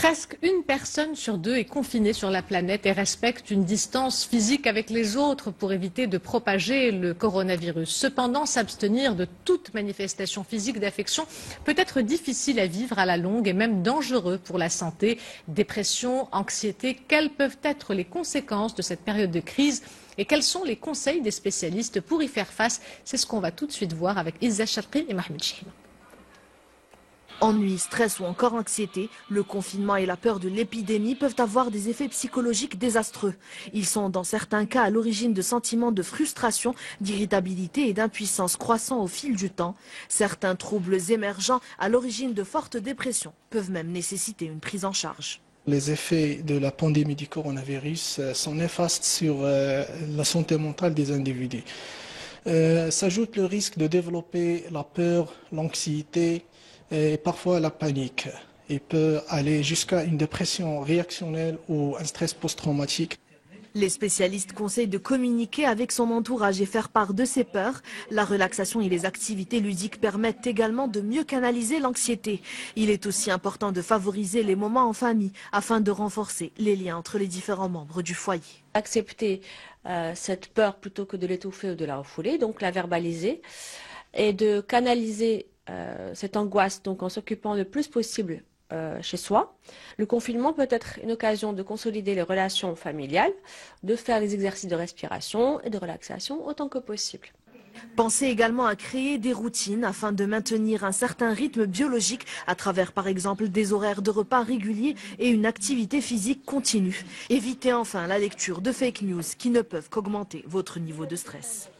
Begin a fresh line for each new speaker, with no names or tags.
Presque une personne sur deux est confinée sur la planète et respecte une distance physique avec les autres pour éviter de propager le coronavirus. Cependant, s'abstenir de toute manifestation physique d'affection peut être difficile à vivre à la longue et même dangereux pour la santé. Dépression, anxiété, quelles peuvent être les conséquences de cette période de crise et quels sont les conseils des spécialistes pour y faire face? C'est ce qu'on va tout de suite voir avec Izzat Charqi et Mohamed Chihine.
Ennui, stress ou encore anxiété, le confinement et la peur de l'épidémie peuvent avoir des effets psychologiques désastreux. Ils sont dans certains cas à l'origine de sentiments de frustration, d'irritabilité et d'impuissance croissant au fil du temps. Certains troubles émergents à l'origine de fortes dépressions peuvent même nécessiter une prise en charge.
Les effets de la pandémie du coronavirus sont néfastes sur la santé mentale des individus. S'ajoute le risque de développer la peur, l'anxiété, et parfois la panique. Il peut aller jusqu'à une dépression réactionnelle ou un stress post-traumatique.
Les spécialistes conseillent de communiquer avec son entourage et faire part de ses peurs. La relaxation et les activités ludiques permettent également de mieux canaliser l'anxiété. Il est aussi important de favoriser les moments en famille afin de renforcer les liens entre les différents membres du foyer.
Accepter cette peur plutôt que de l'étouffer ou de la refouler, donc la verbaliser et de canaliser cette angoisse donc en s'occupant le plus possible chez soi. Le confinement peut être une occasion de consolider les relations familiales, de faire les exercices de respiration et de relaxation autant que possible.
Pensez également à créer des routines afin de maintenir un certain rythme biologique à travers par exemple des horaires de repas réguliers et une activité physique continue. Évitez enfin la lecture de fake news qui ne peuvent qu'augmenter votre niveau de stress.